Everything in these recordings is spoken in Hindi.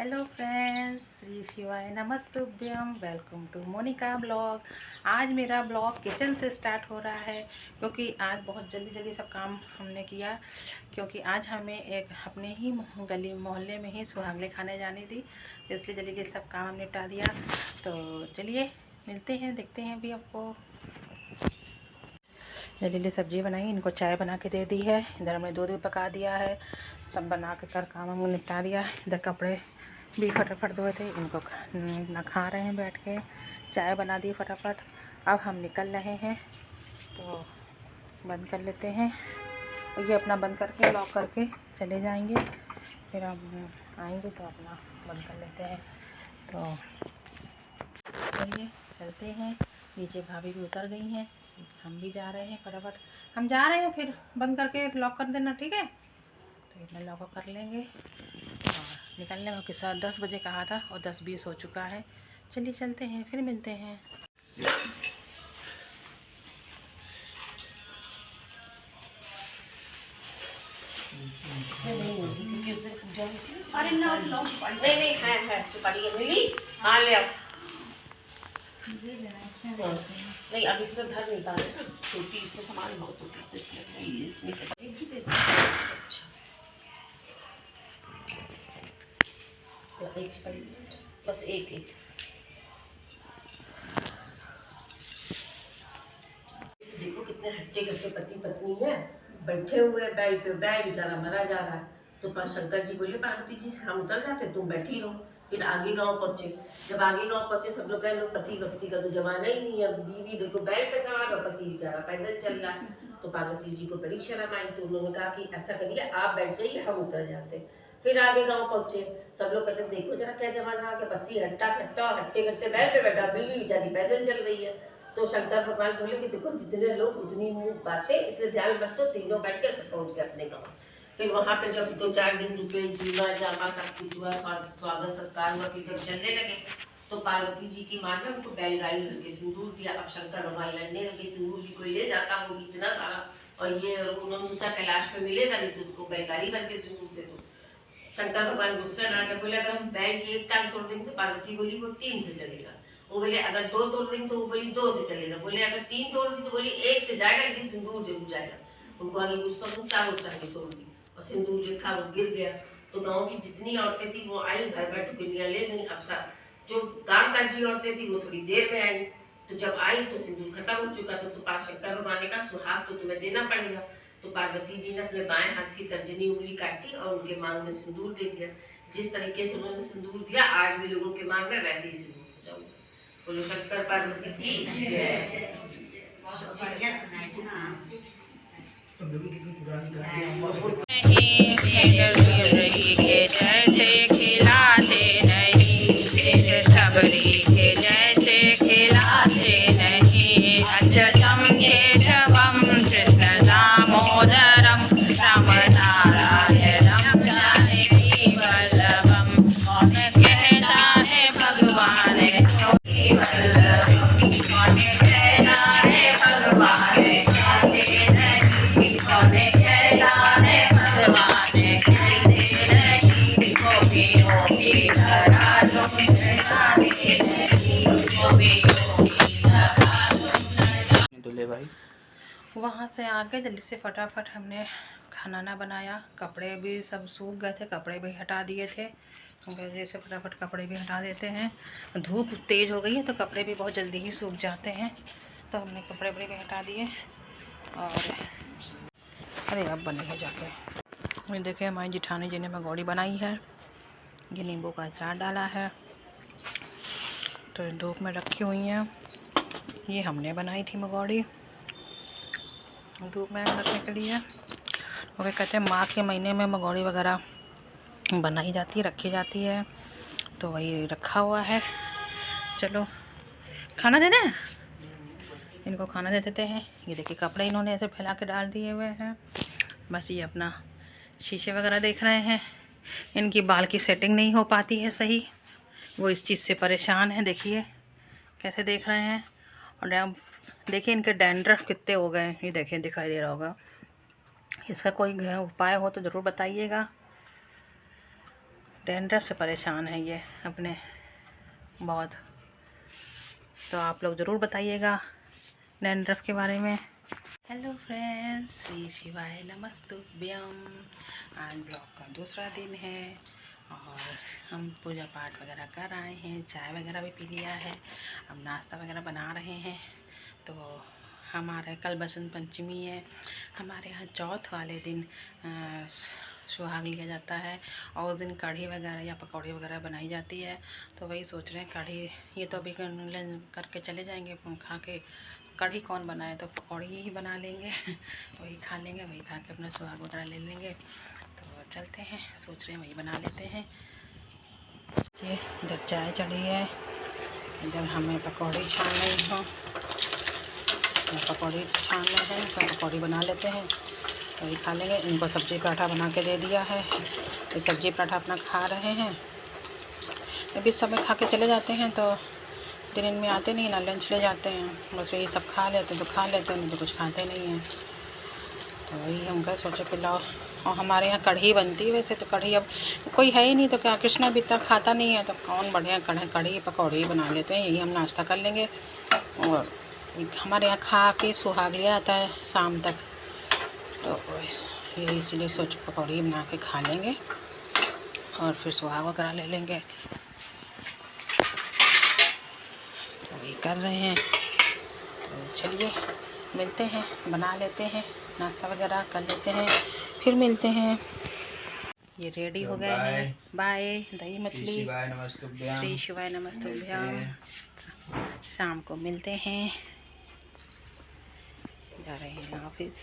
हेलो फ्रेंड्स, श्री शिवाय नमस्तुभ्यम। Welcome to Monika blog. आज मेरा ब्लॉग किचन से स्टार्ट हो रहा है क्योंकि आज बहुत जल्दी जल्दी सब काम हमने किया, क्योंकि आज हमें एक अपने ही गली मोहल्ले में ही सुहागले खाने जानी थी, इसलिए जल्दी जल्दी सब काम हमने निपटा दिया। तो चलिए मिलते हैं, देखते हैं अभी आपको। जल्दी जल्दी सब्जी बनाई, इनको चाय बना के दे दी है। इधर हमने दूध भी पका दिया है, सब बना के कर काम हम निपटा दिया। इधर कपड़े भी फटाफट धोए थे, इनको ना खा रहे हैं बैठ के। चाय बना दी फटाफट। अब हम निकल रहे हैं, तो बंद कर लेते हैं। और ये अपना बंद करके लॉक करके चले जाएंगे, फिर हम आएंगे तो अपना बंद कर लेते हैं। तो चलिए चलते हैं। नीचे भाभी भी उतर गई हैं, हम भी जा रहे हैं फटाफट। हम जा रहे हैं, फिर बंद करके लॉक कर देना, ठीक है? तो इतना लॉक कर लेंगे और निकलने के साथ 10 बजे कहा था और 10:20 हो चुका है। चलिए चलते हैं, फिर मिलते हैं। अरे ना नहीं नहीं है सुपारी है मिली। हाँ ले आओ। नहीं अब इसमें भर नहीं पा रहे ना, छोटी इसमें सामान बहुत होती है इसलिए इसमें एक जी दे दो। अच्छा एक सुपारी बस एक एक। देखो कितने हट्टे कट्टे पति पत्नी है, बैठे हुए बेड पे, बैग बेचारा मरा जा रहा है। तो शंकर जी बोले पार्वती जी से हम उतर जाते, तुम बैठी रहो। फिर आगे गांव पहुंचे। जब आगे गांव पहुंचे सब लोग कह लो पति भक्ति का तो जमाना ही नहीं है। बीवी देखो बैग पे सवार और पति बेचारा पैदल चल रहा। तो पार्वती जी को बड़ी शर्म आई, तो उन्होंने कहा कि ऐसा करिए आप बैठ जाइए, हम उतर जाते। फिर आगे गांव पहुंचे, सब लोग कहते देखो जरा क्या जमाना आ गया, पति हट्टा खट्टा हट्टे कट्टे बैठ पे बैठा, बीवी बेचारी पैदल चल रही है। तो शंकर भगवान बोले कि देखो जितने लोग उतनी मुंह बातें, इसलिए ध्यान मत दो, तीनों बैठ के सब पहुंच गए अपने गाँव। फिर वहां पे जब 2-4 दिन रुके, जीवा जामा सब कुछ हुआ, स्वागत सत्कार हुआ, फिर जब चलने लगे तो पार्वती जी की माँ ने उनको बैलगाड़ी लगे सिंदूर दिया। अब शंकर भगवान लड़ने लगे, सिंदूर भी कोई ले जाता, वो भी इतना सारा। और ये उन्होंने सोचा कैलाश में मिलेगा नहीं तो उसको बैलगाड़ी करके सिंदूर दे दो। शंकर भगवान गुस्से में आके बोले अगर हम बैग एक टाइम तोड़ देंगे तो पार्वती बोली वो 3 से चलेगा। वो बोले अगर 2 तोड़ देंगे तो वो बोली 2 से चलेगा। बोले अगर 3 तोड़ दी तो बोली 1 से जाएगा, लेकिन सिंदूर जरूर जाएगा। उनको आगे गुस्सा तो चारों तरह की तोड़ दी और सिंदूर जो था वो गिर गया। तो गाँव की जितनी औरतें थी वो आई, भर भर टुकड़ियाँ ले गई। अब सब जो काम काजी औरतें थी वो थोड़ी देर में आई। तो जब आई तो सिंदूर खत्म हो चुका था। तो शंकर भगवान ने कहा सुहाग तो तुम्हें देना पड़ेगा। तो पार्वती जी ने अपने बाएं हाथ की तर्जनी उंगली काटी और उनके मांग में सिंदूर दे दिया। जिस तरीके से उन्होंने सिंदूर दिया आज भी लोगों के मांग में वैसे ही सिंदूर सजाऊंगा। बोलो शंकर पार्वती की जय। जैसे खिलाते नहीं, सबरी के जैसे खिलाते नहीं। अच्युतम केशवम कृष्ण दामोदरम रामनारायणम जानकी वल्लभम। कौन कहता है भगवान जानकी वल्लभम, कौन कहता है भगवान जानते नहीं, कौन कहता है भगवान जानते नहीं। गोपी गोपी धरा तुम जानते नहीं, गोपी गोपी धरा तुम। दूल्हे भाई वहाँ से आके जल्दी से फटाफट हमने खाना ना बनाया। कपड़े भी सब सूख गए थे, कपड़े भी हटा दिए थे। जल्दी से फटाफट कपड़े भी हटा देते हैं। धूप तेज़ हो गई है तो कपड़े भी बहुत जल्दी ही सूख जाते हैं, तो हमने कपड़े भी हटा दिए। और अरे अब बनेंगे जाके। ये देखिए हमारी जिठानी जी ने भगौड़ी बनाई है, ये नींबू का अचार डाला है। तो धूप में रखी हुई हैं, ये हमने बनाई थी भगौड़ी धूप में रखने के लिए। और कहते हैं माघ के महीने में भगौड़ी वगैरह बनाई जाती है, रखी जाती है, तो वही रखा हुआ है। चलो खाना दे दें, इनको खाना दे देते हैं। ये देखिए कपड़े इन्होंने ऐसे फैला के डाल दिए हुए हैं। बस ये अपना शीशे वगैरह देख रहे हैं। इनकी बाल की सेटिंग नहीं हो पाती है सही, वो इस चीज़ से परेशान है। देखिए कैसे देख रहे हैं। और देखिए इनके डैंड्रफ कितने हो गए, ये देखिए दिखाई दे रहा होगा। इसका कोई उपाय हो तो ज़रूर बताइएगा। डैंड्रफ से परेशान है ये अपने बहुत। तो आप लोग ज़रूर बताइएगा डैंड्रफ के बारे में। हेलो फ्रेंड्स, श्री शिवाय नमस्तुभ्यम। आज ब्लॉग का दूसरा दिन है और हम पूजा पाठ वगैरह कर आए हैं, चाय वगैरह भी पी लिया है, अब नाश्ता वगैरह बना रहे हैं। तो हमारे कल बसंत पंचमी है, हमारे यहाँ चौथ वाले दिन सुहाग लिया जाता है और उस दिन कढ़ी वगैरह या पकौड़ी वगैरह बनाई जाती है। तो वही सोच रहे हैं कढ़ी, ये तो अभी करके चले जाएंगे खा के, कढ़ी कौन बनाए, तो पकौड़ी ही बना लेंगे वही खा लेंगे, वही खा के अपना सुहाग वगैरह ले लेंगे। तो चलते हैं, सोच रहे हैं वही बना लेते हैं। ये इधर चाय चढ़ी है, इधर हमें पकौड़ी छान रही हूँ, पकौड़ी छान रहे हैं तो पकौड़ी बना लेते हैं, वही खा लेंगे। इनको सब्ज़ी पराठा बना के दे दिया है, ये सब्ज़ी पराठा अपना खा रहे हैं। अभी समय खा के चले जाते हैं तो दिन में आते नहीं ना, लंच ले जाते हैं, बस यही सब खा लेते हैं तो खा लेते हैं, नहीं तो कुछ खाते नहीं हैं। तो वही हम कह सोचे कि लाओ, और हमारे यहाँ कढ़ी बनती है वैसे तो, कढ़ी अब कोई है ही नहीं तो क्या, कृष्णा भी इतना खाता नहीं है तो कौन बढ़िया कढ़ी पकौड़ी बना लेते हैं, यही हम नाश्ता कर लेंगे। और हमारे यहाँ खा के सुहाग लिया जाता है शाम तक, तो यही इसलिए सोच पकौड़ी बना के खा लेंगे और फिर सुहाग वगैरह ले लेंगे। तो वही कर रहे हैं, तो चलिए मिलते हैं, बना लेते हैं, नाश्ता वगैरह कर लेते हैं, फिर मिलते हैं। ये रेडी हो गए हैं, बाय। दही मछली, श्री शिवाय नमस्तुभ्यम। शाम को मिलते हैं, जा रहे हैं ऑफिस।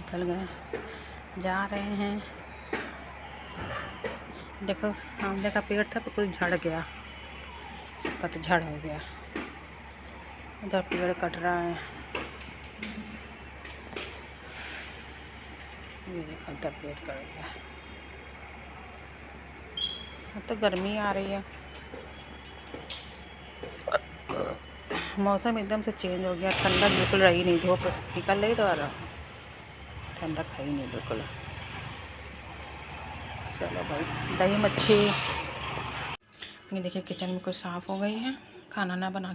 निकल गए, जा रहे हैं। देखो आंवले का पेड़ था तो कुछ झड़ गया, पतझड़ हो गया, उधर पेड़ कट रहा है, ये देखो उधर पेड़ कट गया। अब तो गर्मी आ रही है, मौसम एकदम से चेंज हो गया, ठंडक बिल्कुल रही नहीं, धूप निकल रही तो ठंडक है ही नहीं बिल्कुल। चलो भाई, दही मच्छी। ये देखिए किचन में कुछ साफ़ हो गई है, खाना ना बना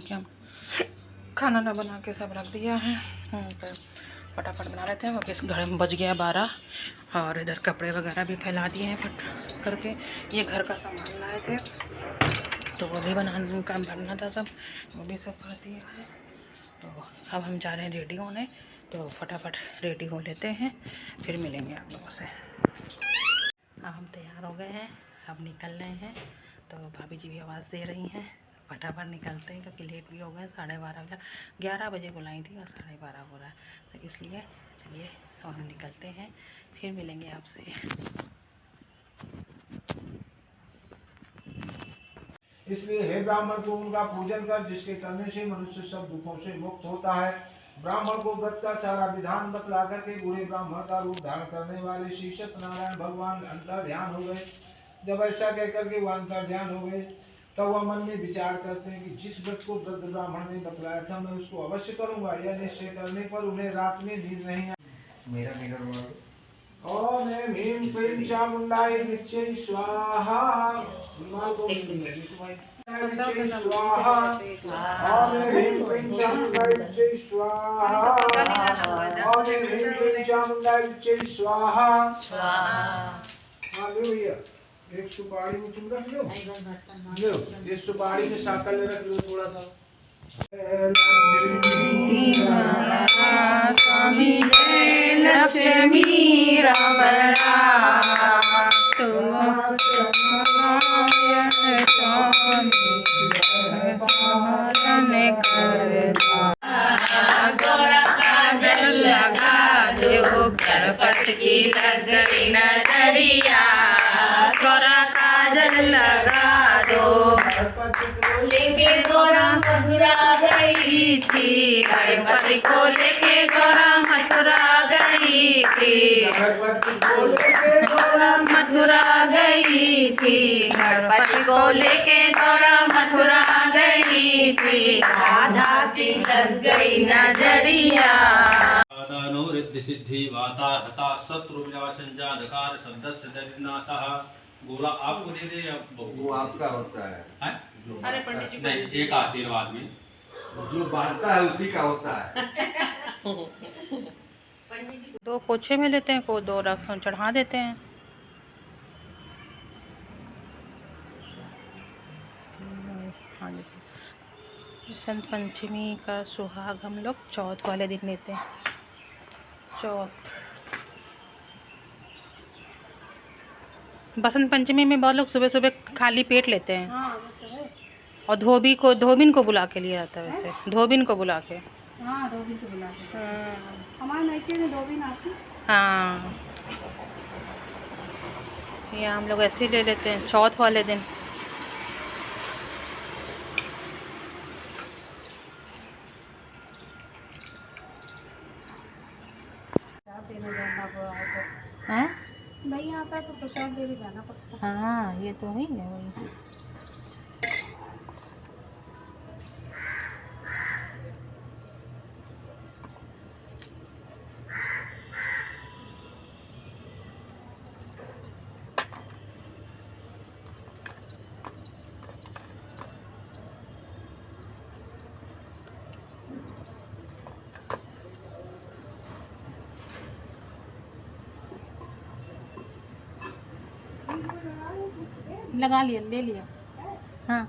के सब रख दिया है। फटाफट बना लेते हैं क्योंकि इस घर में बज गया 12, और इधर कपड़े वगैरह भी फैला दिए हैं फट करके। ये घर का सामान लाए थे तो वो भी भरना था सब, वो भी सब कर दिया है। तो अब हम जा रहे हैं रेडी होने, तो फटाफट रेडी हो लेते हैं, फिर मिलेंगे आप लोगों से। अब हम तैयार हो गए हैं, अब निकल रहे हैं। तो भाभी जी भी आवाज़ दे रही हैं, फटाफट निकलते हैं क्योंकि लेट भी हो गए, 12:30 बजे, 11 बजे बुलाई थी और 12:30 हो रहा है, तो इसलिए चलिए अब हम निकलते हैं, फिर मिलेंगे आपसे। इसलिए हे ब्राह्मण तू उनका पूजन कर जिसके करने से मनुष्य सब दुखों से मुक्त होता है। ब्राह्मण को व्रत का सारा विधान बतला करके बूढ़े ब्राह्मण का रूप धारण करने वाले श्री सत्यनारायण भगवान अंतर ध्यान हो गए। जब ऐसा कहकर के वह अंतर ध्यान हो गए तब वह मन में विचार करते हैं कि जिस व्रत को वृद्ध ब्राह्मण ने बतलाया था मैं उसको अवश्य करूंगा। यह निश्चय करने पर उन्हें रात में नींद नहीं आई। ओम ह्रीं क्लीं चामुंडाय विच्चे स्वाहा। स्वाहा। ओम ह्रीं क्लीं चामुंडाय विच्चे स्वाहा। ओम ह्रीं क्लीं चामुंडाय विच्चे स्वाहा। हाँ लो भैया, एक सुपारी में तुम रख लो, लो इस सुपारी में साकल रख लो थोड़ा सा। स्वामी जय लक्ष्मी राम लगा दो गणपत की लग गई नजरिया, गोरा काजल लगा दो, लेके गोरा मथुरा गई थी, गणपति को लेके गोरा मथुरा गई थी, गणपति को लेके गोरा मथुरा गई थी, गणपति को लेके गौरा मथुरा गई थी, राधा की लग गई नजरिया। रिद्धि सिद्धि वाता हता शत्रु विनाशंजा धकार सदस्य दरिनाशः। गोला आपको दे दे या वो आपका होता है। अरे पंडित जी नहीं, एक आशीर्वाद में जो बांटता है उसी का होता है। दो पोछे में लेते हैं, को दो रख चढ़ा देते हैं। हाँ जी, बसंत पंचमी का सुहाग हम लोग चौथ वाले दिन लेते हैं। चौथ बसंत पंचमी में बहुत लोग सुबह सुबह खाली पेट लेते हैं। हाँ वो तो है। और धोबिन को बुला के लिया जाता है, वैसे धोबिन को बुला के। हाँ धोबिन को बुला के। हमारे मायके में धोबिन आती। हाँ, ये हम लोग ऐसे ही ले लेते हैं चौथ वाले दिन। देने जाना पड़ा तो हैं? नहीं आता तो प्रसाद देने जाना पड़ता। हाँ, ये तो है ही है वही। लगा लिया, ले लिया। हाँ,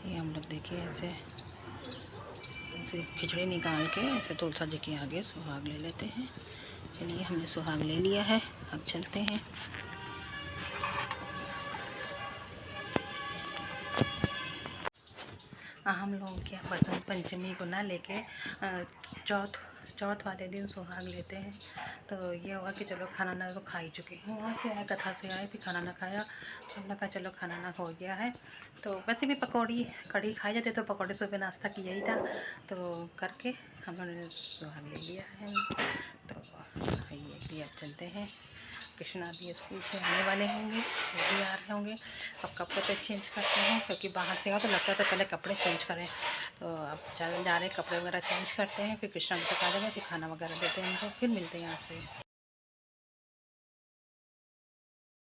ये हम लोग देखिए ऐसे खिचड़ी निकाल के ऐसे तुलसा जी के आगे सुहाग ले लेते हैं। चलिए, हमने सुहाग ले लिया है, अब चलते हैं। हम लोग क्या बसंत पंचमी को ना लेके चौथ वाले दिन सुहाग लेते हैं। तो ये हुआ कि चलो खाना ना तो खा ही चुके हैं, वहाँ से आए, कथा से आए, फिर खाना ना खाया। तो हमने कहा चलो खाना ना हो गया है, तो वैसे भी पकौड़ी कढ़ी खाई जाती, तो पकौड़े सुबह नाश्ता किया ही था, तो करके हमने सुहाग ले लिया है। तो ये अब चलते हैं। कृष्णा भी स्कूल से आने वाले होंगे, वो भी आ रहे होंगे। अब कपड़े पे चेंज करते हैं, क्योंकि बाहर से आओ तो लगता है तो पहले कपड़े चेंज करें। तो अब जा रहे हैं, कपड़े वगैरह चेंज करते हैं, फिर कृष्णा तक आ जाएंगे, फिर खाना वगैरह देते हैं उनको, फिर मिलते हैं आपसे।